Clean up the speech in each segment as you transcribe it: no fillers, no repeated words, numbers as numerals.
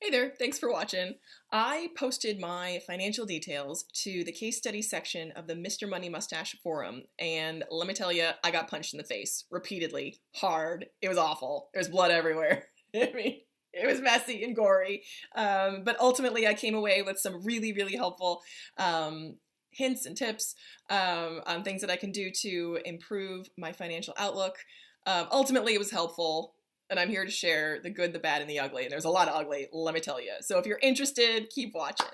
Hey there, thanks for watching. I posted my financial details to the case study section of the Mr. Money Mustache Forum, and let me tell you, I got punched in the face repeatedly, hard. It was awful. There was blood everywhere. I mean, it was messy and gory, but ultimately I came away with some really helpful hints and tips on things that I can do to improve my financial outlook. Ultimately, it was helpful. And I'm here to share the good, the bad, and the ugly. And there's a lot of ugly, let me tell you. So if you're interested, keep watching.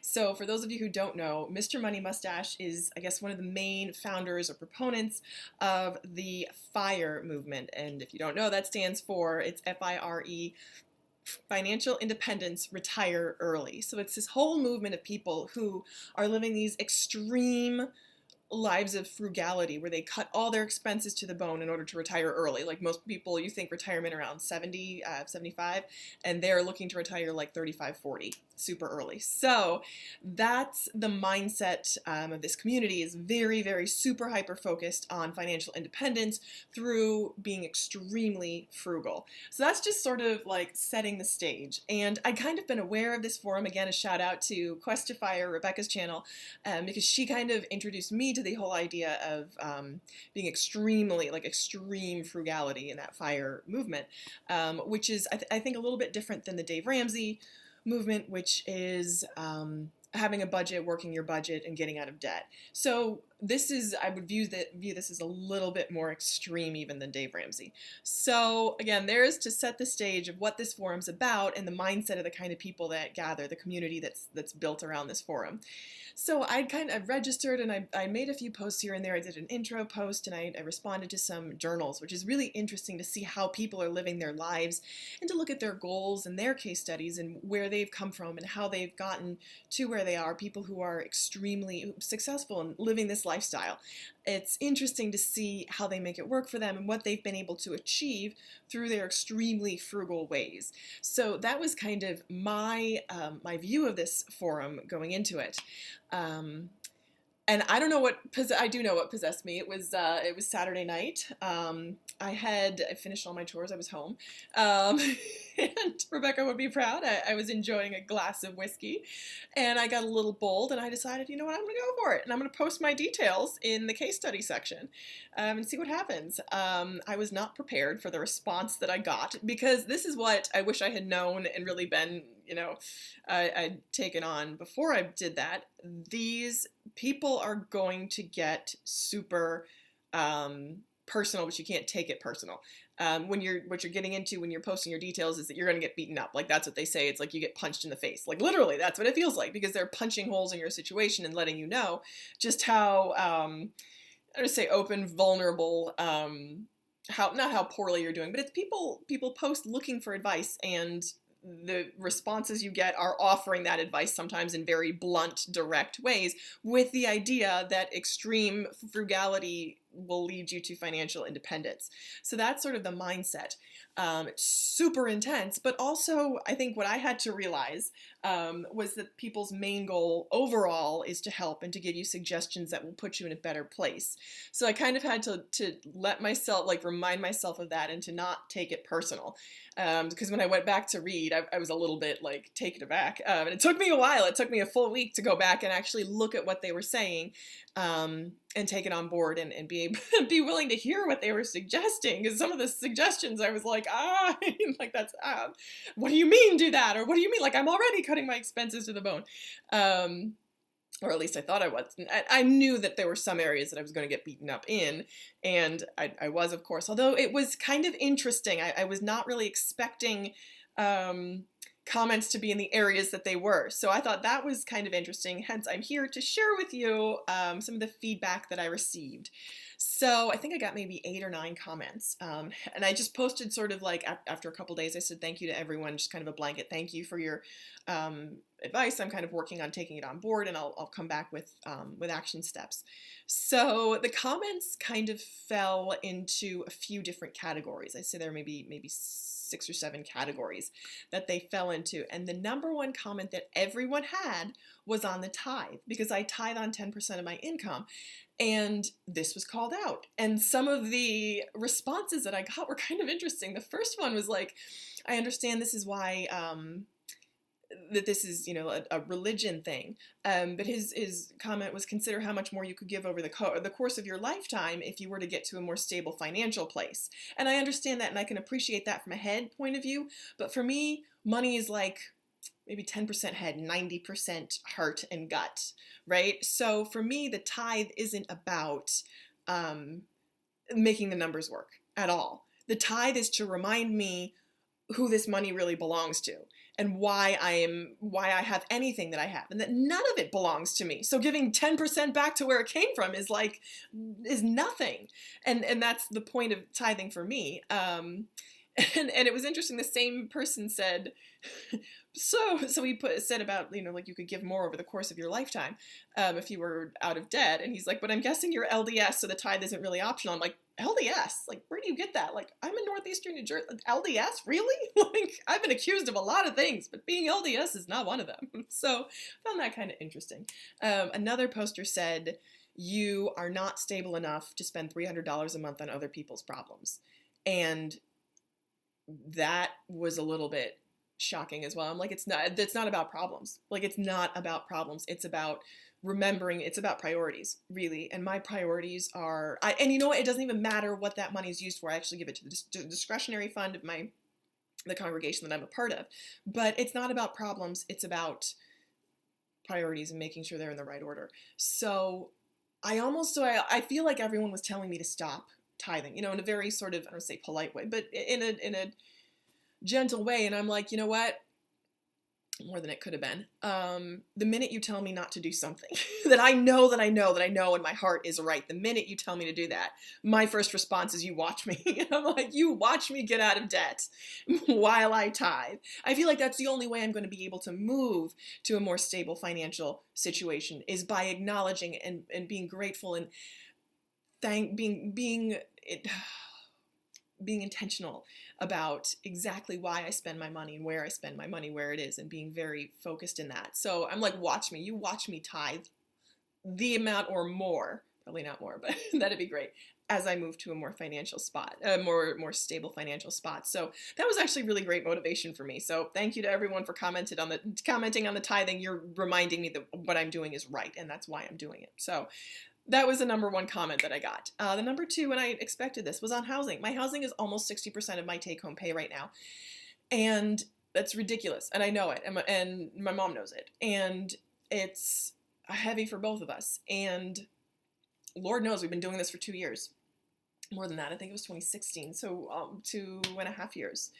So for those of you who don't know, Mr. Money Mustache is, I guess, one of the main founders or proponents of the FIRE movement. And if you don't know, that stands for, it's F-I-R-E, Financial Independence, Retire Early. So it's this whole movement of people who are living these extreme lives of frugality where they cut all their expenses to the bone in order to retire early. Like most people, you think retirement around 70, 75, and they're looking to retire like 35, 40, super early. So that's the mindset of this community, is very super hyper focused on financial independence through being extremely frugal. So that's just sort of like setting the stage. And I kind of been aware of this forum. Again, a shout out to Questifyer, Rebecca's channel, because she kind of introduced me to the whole idea of being extremely, like extreme frugality in that FIRE movement, which is, I think, a little bit different than the Dave Ramsey movement, which is having a budget, working your budget, and getting out of debt. So this is, I would view this as a little bit more extreme even than Dave Ramsey. So again, there's to set the stage of what this forum's about and the mindset of the kind of people that gather, the community that's built around this forum. So I've registered and I made a few posts here and there. I did an intro post and I responded to some journals, which is really interesting to see how people are living their lives and to look at their goals and their case studies and where they've come from and how they've gotten to where they are, people who are extremely successful in living this lifestyle. It's interesting to see how they make it work for them and what they've been able to achieve through their extremely frugal ways. So that was kind of my my view of this forum going into it. And I don't know I do know what possessed me. It was Saturday night. I finished all my chores. I was home. And Rebecca would be proud. I was enjoying a glass of whiskey and I got a little bold and I decided, you know what, I'm going to go for it. And I'm going to post my details in the case study section and see what happens. I was not prepared for the response that I got because this is what I wish I had known and really been, I'd taken on before I did that. These people are going to get super personal, but you can't take it personal. What you're getting into when you're posting your details is that you're going to get beaten up. Like that's what they say. It's like you get punched in the face. Like literally, that's what it feels like because they're punching holes in your situation and letting you know just how I would say open, vulnerable. Not how poorly you're doing, but it's people post looking for advice and the responses you get are offering that advice sometimes in very blunt, direct ways with the idea that extreme frugality will lead you to financial independence. So that's sort of the mindset. It's super intense, but also I think what I had to realize was that people's main goal overall is to help and to give you suggestions that will put you in a better place. So I kind of had to let myself, like remind myself of that and to not take it personal. Because when I went back to read, I was a little bit like taken aback. And it took me a while. It took me a full week to go back and actually look at what they were saying and take it on board and be willing to hear what they were suggesting. Because some of the suggestions I was like, like that's, what do you mean do that? Or what do you mean? Like I'm already cutting my expenses to the bone. Or at least I thought I was. I knew that there were some areas that I was going to get beaten up in, and I was, of course. Although it was kind of interesting. I was not really expecting comments to be in the areas that they were. So I thought that was kind of interesting. Hence, I'm here to share with you some of the feedback that I received. So I think I got maybe 8 or 9 comments. And I just posted sort of like after a couple days, I said thank you to everyone, just kind of a blanket thank you for your advice. I'm kind of working on taking it on board and I'll come back with action steps. So the comments kind of fell into a few different categories. I'd say there are maybe 6 or 7 categories that they fell into. And the number one comment that everyone had was on the tithe, because I tithe on 10% of my income. And this was called out. And some of the responses that I got were kind of interesting. The first one was like, I understand this is why, that this is, a religion thing. But his comment was, consider how much more you could give over the course of your lifetime if you were to get to a more stable financial place. And I understand that, and I can appreciate that from a head point of view. But for me, money is like maybe 10% head, 90% heart and gut, right? So for me, the tithe isn't about making the numbers work at all. The tithe is to remind me who this money really belongs to, and why I have anything that I have, and that none of it belongs to me. So giving 10% back to where it came from is nothing. And that's the point of tithing for me. And it was interesting. The same person said, so he said about, like you could give more over the course of your lifetime if you were out of debt. And he's like, but I'm guessing you're LDS, so the tithe isn't really optional. I'm like, LDS? Like, where do you get that? Like, I'm in northeastern New Jersey. LDS? Really? Like, I've been accused of a lot of things, but being LDS is not one of them. So I found that kind of interesting. Another poster said, you are not stable enough to spend $300 a month on other people's problems. And that was a little bit shocking as well. I'm like, it's not about problems. Like, it's not about problems. It's about remembering, it's about priorities, really. And my priorities are, and you know what? It doesn't even matter what that money is used for. I actually give it to the discretionary fund of the congregation that I'm a part of. But it's not about problems. It's about priorities and making sure they're in the right order. So I feel like everyone was telling me to stop tithing, in a very sort of, I don't say polite way, but in a gentle way. And I'm like, you know what? More than it could have been. The minute you tell me not to do something that I know in my heart is right, the minute you tell me to do that, my first response is, you watch me. And I'm like, you watch me get out of debt while I tithe. I feel like that's the only way I'm going to be able to move to a more stable financial situation, is by acknowledging and being grateful and being intentional about exactly why I spend my money and where I spend my money, where it is, and being very focused in that. So I'm like, you watch me tithe the amount or more, probably not more, but that'd be great, as I move to a more financial spot, more stable financial spot. So that was actually really great motivation for me. So thank you to everyone for commenting on the tithing. You're reminding me that what I'm doing is right, and that's why I'm doing it. So that was the number one comment that I got. The number two, and I expected this, was on housing. My housing is almost 60% of my take-home pay right now. And that's ridiculous. And I know it. And my mom knows it. And it's heavy for both of us. And Lord knows we've been doing this for 2 years. More than that. I think it was 2016. So 2.5 years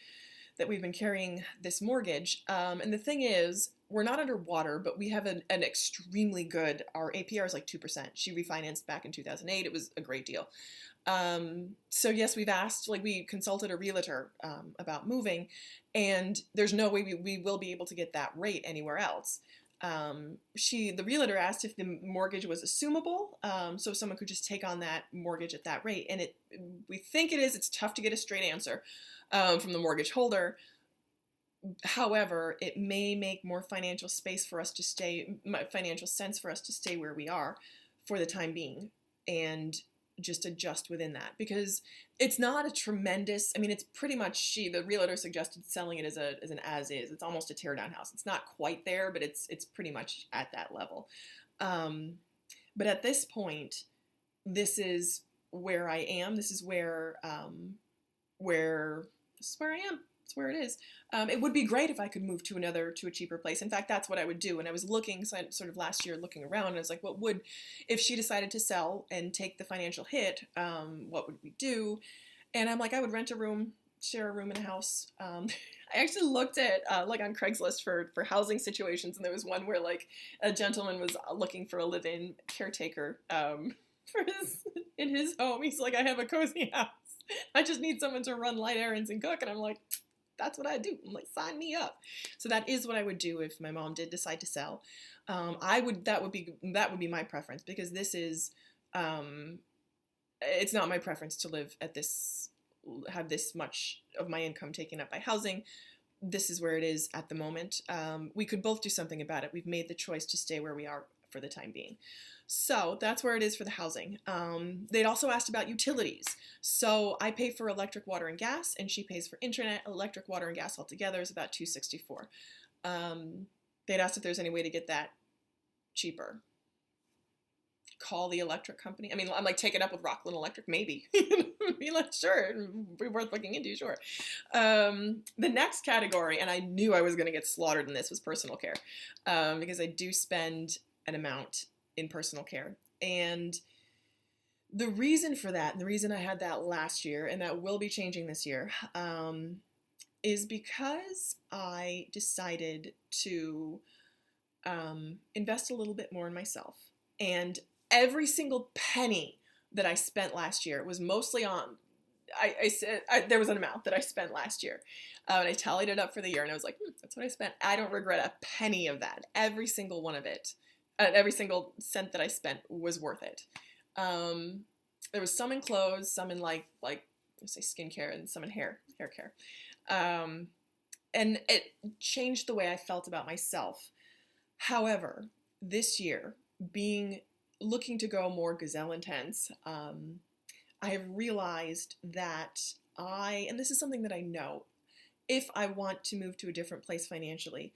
that we've been carrying this mortgage. And the thing is, we're not underwater, but we have an extremely good, our APR is like 2%. She refinanced back in 2008. It was a great deal. So yes, we consulted a realtor about moving, and there's no way we will be able to get that rate anywhere else. The realtor asked if the mortgage was assumable, so someone could just take on that mortgage at that rate. And we think it is. It's tough to get a straight answer from the mortgage holder. However, it may make more financial sense for us to stay where we are for the time being, and just adjust within that, because it's not a tremendous, it's pretty much, the realtor suggested selling it as an as-is. It's almost a tear-down house. It's not quite there, but it's pretty much at that level. But at this point, this is where I am. This is where I am. It's where it is. It would be great if I could move to a cheaper place. In fact, that's what I would do. And I was looking, sort of last year, looking around, and I was like, if she decided to sell and take the financial hit, what would we do? And I'm like, I would rent a room, share a room in a house. I actually looked at, on Craigslist for housing situations, and there was one where, a gentleman was looking for a live-in caretaker, in his home. He's like, I have a cozy house. I just need someone to run light errands and cook. And I'm like, that's what I do. I'm like, sign me up. So that is what I would do if my mom did decide to sell. That would be my preference, because this is, it's not my preference to have this much of my income taken up by housing. This is where it is at the moment. We could both do something about it. We've made the choice to stay where we are for the time being. So that's where it is for the housing. They'd also asked about utilities. So I pay for electric, water, and gas, and she pays for internet. Electric, water, and gas altogether is about $264. They'd asked if there's any way to get that cheaper. Call the electric company. I mean, I'm like, take it up with Rockland Electric, maybe. Be like, sure, it'd be worth looking into, sure. The next category, and I knew I was going to get slaughtered in this, was personal care, because I do spend an amount in personal care. And the reason for that, and the reason I had that last year, and that will be changing this year, is because I decided to invest a little bit more in myself. And every single penny that I spent last year was mostly on, I said, there was an amount that I spent last year. And I tallied it up for the year, and I was like, that's what I spent. I don't regret a penny of that. Every single one of it, every single cent that I spent was worth it. There was some in clothes, some in like let's say skincare, and some in hair care. And it changed the way I felt about myself. However, this year, looking to go more gazelle intense, I have realized that and this is something that I know, if I want to move to a different place financially,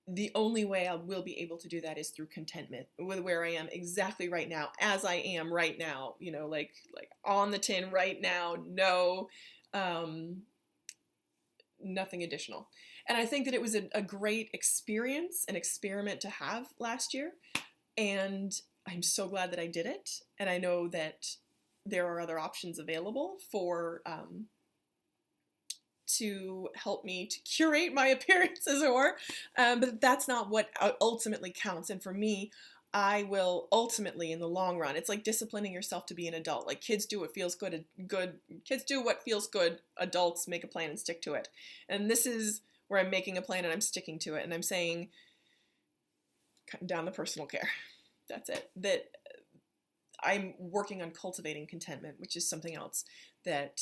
the only way I will be able to do that is through contentment with where I am exactly right now, as I am right now, like on the tin right now, no, nothing additional. And I think that it was a great experience, an experiment to have last year. And I'm so glad that I did it. And I know that there are other options available to help me to curate my appearance, as it were. But that's not what ultimately counts. And for me, I will ultimately, in the long run, it's like disciplining yourself to be an adult. Like kids do what feels good. Kids do what feels good. Adults make a plan and stick to it. And this is where I'm making a plan and I'm sticking to it. And I'm saying, cutting down the personal care. That's it. That I'm working on cultivating contentment, which is something else that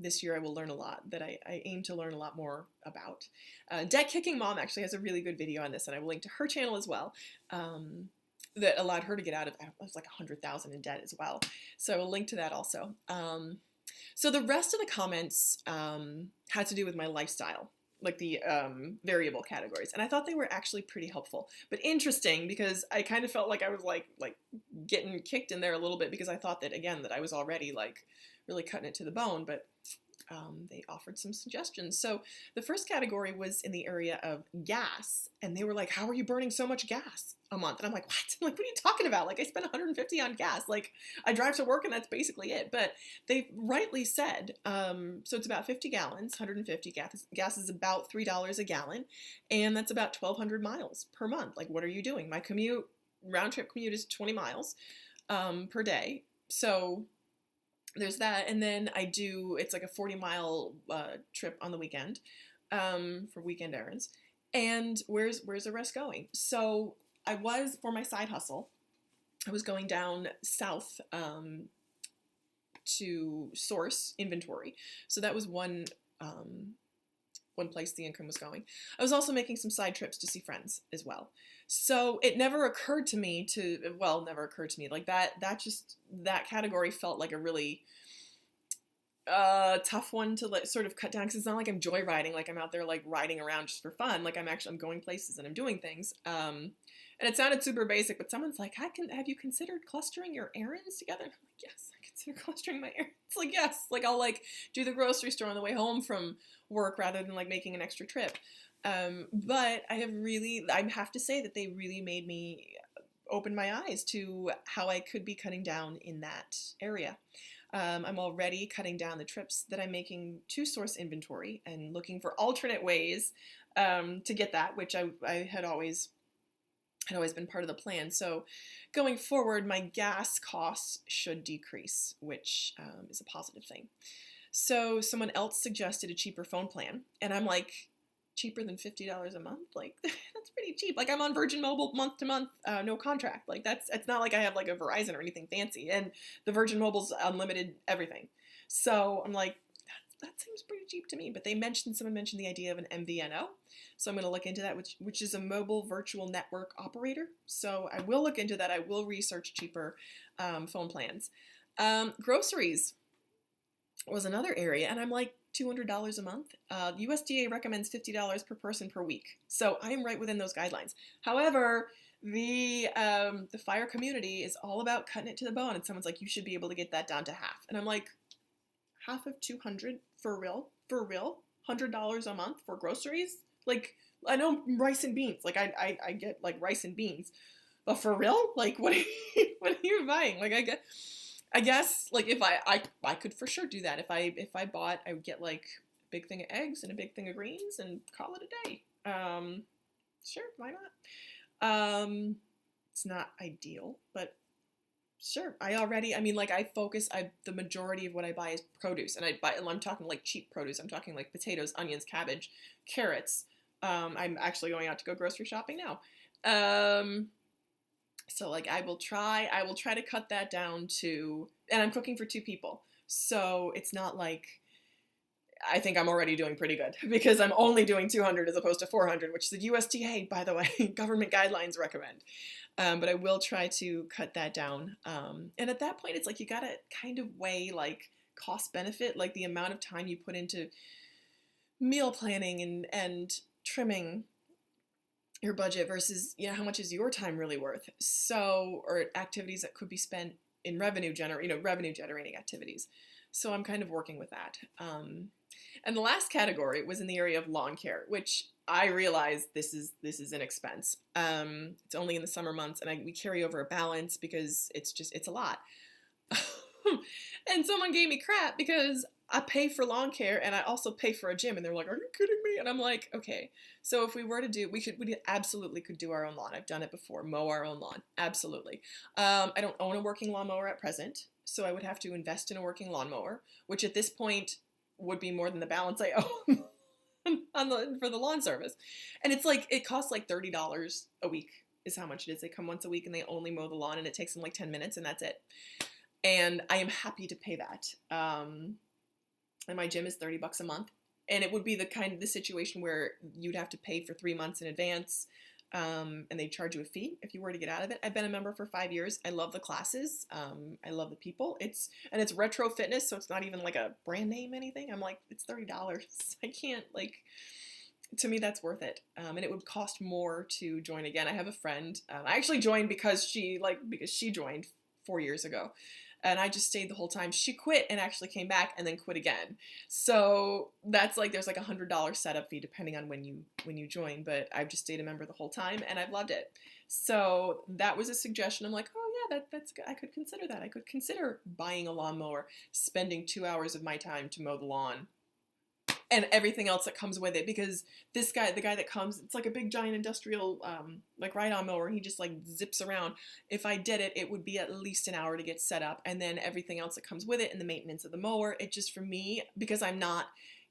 this year I will learn a lot, that I aim to learn a lot more about. Kickin Mom actually has a really good video on this, and I will link to her channel as well, that allowed her to get out of, it was like 100,000 in debt as well. So I will link to that also. So the rest of the comments had to do with my lifestyle, like the variable categories. And I thought they were actually pretty helpful, but interesting, because I kind of felt like I was like getting kicked in there a little bit, because I thought that, again, that I was already like really cutting it to the bone, but they offered some suggestions. So the first category was in the area of gas, and they were like, how are you burning so much gas a month? And I'm like, what? Like, what are you talking about? Like, I spend 150 on gas. Like, I drive to work and that's basically it. But they rightly said, so it's about 50 gallons, 150 gas is about $3 a gallon, and that's about 1,200 miles per month. Like, what are you doing? My round trip commute is 20 miles per day. So there's that. And then it's like a 40-mile trip on the weekend for weekend errands. And where's the rest going? So for my side hustle, I was going down south to source inventory. So that was one place the income was going. I was also making some side trips to see friends as well. So it never occurred to me like that category felt like a really tough one to sort of cut down, because it's not like I'm joyriding, like I'm out there like riding around just for fun. Like I'm going places and I'm doing things. And it sounded super basic, but someone's like, have you considered clustering your errands together? And I'm like, yes, I consider clustering my errands. Like, yes, like I'll like do the grocery store on the way home from work rather than like making an extra trip. But I have to say that they really made me open my eyes to how I could be cutting down in that area. I'm already cutting down the trips that I'm making to source inventory and looking for alternate ways to get that, which I had always been part of the plan. So going forward, my gas costs should decrease, which is a positive thing. So someone else suggested a cheaper phone plan, and I'm like, cheaper than $50 a month? Like, that's pretty cheap. Like, I'm on Virgin Mobile month to month, no contract. Like, it's not like I have like a Verizon or anything fancy, and the Virgin Mobile's unlimited everything. So I'm like, seems pretty cheap to me. But someone mentioned the idea of an MVNO, so I'm going to look into that, which is a mobile virtual network operator. So I will look into that. I will research cheaper phone plans. Groceries was another area, and I'm like $200 a month. USDA recommends $50 per person per week, so I am right within those guidelines. However, the fire community is all about cutting it to the bone, and someone's like, you should be able to get that down to half, and I'm like, half of 200 for real, $100 a month for groceries? Like, I know rice and beans, like I get like rice and beans, but for real, like what are you buying? Like I guess like if I could for sure do that. If I bought, I would get like a big thing of eggs and a big thing of greens and call it a day. Sure, why not? It's not ideal, but sure. The majority of what I buy is produce, and I'm talking like cheap produce. I'm talking like potatoes, onions, cabbage, carrots. I'm actually going out to go grocery shopping now. So like I will try to cut that down to, and I'm cooking for 2 people. So it's not like, I think I'm already doing pretty good because I'm only doing 200 as opposed to 400, which the USDA, by the way, government guidelines recommend. But I will try to cut that down. And at that point, it's like you gotta kind of weigh like cost benefit, like the amount of time you put into meal planning and trimming your budget versus, how much is your time really worth? So, or activities that could be spent in revenue generating activities. So I'm kind of working with that. And the last category was in the area of lawn care, which I realize this is an expense. It's only in the summer months, and we carry over a balance because it's a lot. And someone gave me crap because I pay for lawn care and I also pay for a gym, and they're like, "Are you kidding me?" And I'm like, "Okay." So if we were to do, we absolutely could do our own lawn. I've done it before, mow our own lawn, absolutely. I don't own a working lawnmower at present, so I would have to invest in a working lawnmower, which at this point would be more than the balance I owe for the lawn service. And it's like, it costs like $30 a week is how much it is. They come once a week and they only mow the lawn, and it takes them like 10 minutes and that's it. And I am happy to pay that. And my gym is $30 a month. And it would be the situation where you'd have to pay for 3 months in advance. And they charge you a fee if you were to get out of it. I've been a member for 5 years. I love the classes. I love the people. It's retro fitness, so it's not even like a brand name anything. I'm like, it's $30. I can't, to me, that's worth it. And it would cost more to join again. I have a friend. I actually joined because she joined 4 years ago. And I just stayed the whole time. She quit and actually came back and then quit again. So that's like, there's like $100 setup fee depending on when you join. But I've just stayed a member the whole time and I've loved it. So that was a suggestion. I'm like, oh yeah, that's good. I could consider that. I could consider buying a lawnmower, spending 2 hours of my time to mow the lawn, and everything else that comes with it, because the guy that comes, it's like a big giant industrial ride-on mower, and he just like zips around. If I did it, it would be at least an hour to get set up, and then everything else that comes with it and the maintenance of the mower. It just, for me, because I'm not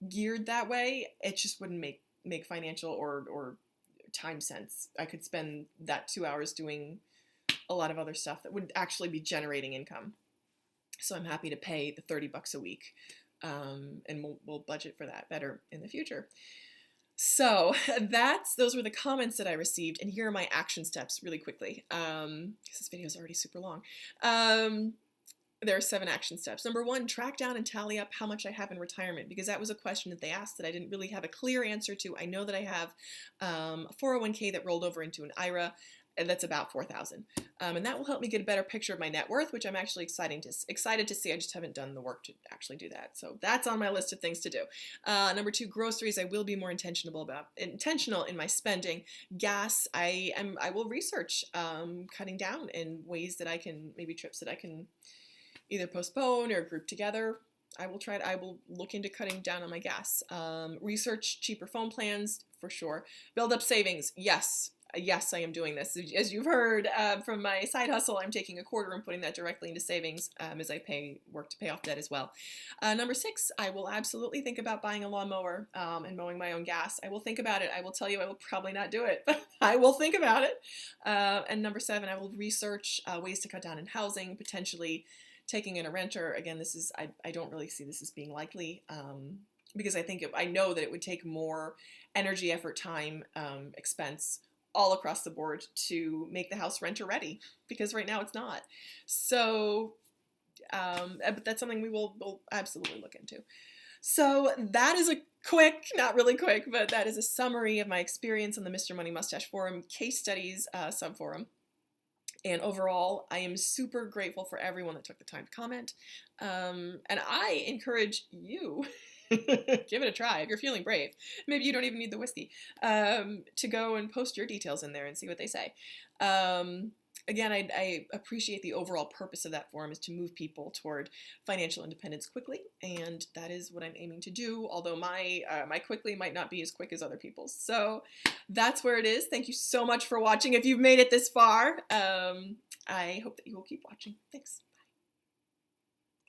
geared that way, it just wouldn't make financial or time sense. I could spend that 2 hours doing a lot of other stuff that would actually be generating income. So I'm happy to pay the $30 a week. And we'll budget for that better in the future. So those were the comments that I received, and here are my action steps really quickly, because this video is already super long. There are 7 action steps. Number 1, track down and tally up how much I have in retirement, because that was a question that they asked that I didn't really have a clear answer to. I know that I have a 401k that rolled over into an IRA, and that's about $4,000. And that will help me get a better picture of my net worth, which I'm actually excited to see. I just haven't done the work to actually do that. So that's on my list of things to do. Number 2, groceries. I will be more intentional in my spending. Gas, I will research cutting down in ways that I can, maybe trips that I can either postpone or group together. I will look into cutting down on my gas. Research cheaper phone plans for sure. Build up savings. Yes, I am doing this. As you've heard from my side hustle, I'm taking a quarter and putting that directly into savings as I work to pay off debt as well. Number 6, I will absolutely think about buying a lawnmower and mowing my own gas. I will think about it. I will tell you I will probably not do it, but I will think about it. And number 7, I will research ways to cut down in housing, potentially taking in a renter, again, this is, I don't really see this as being likely, because I know that it would take more energy, effort, time, expense all across the board to make the house renter ready, because right now it's not. So, but that's something we'll absolutely look into. So that is a quick, not really quick, but that is a summary of my experience on the Mr. Money Mustache Forum case studies subforum. And overall, I am super grateful for everyone that took the time to comment. And I encourage you, give it a try if you're feeling brave. Maybe you don't even need the whiskey, to go and post your details in there and see what they say. Again, I appreciate the overall purpose of that forum is to move people toward financial independence quickly, and that is what I'm aiming to do, although my quickly might not be as quick as other people's. So that's where it is. Thank you so much for watching. If you've made it this far, I hope that you will keep watching. Thanks.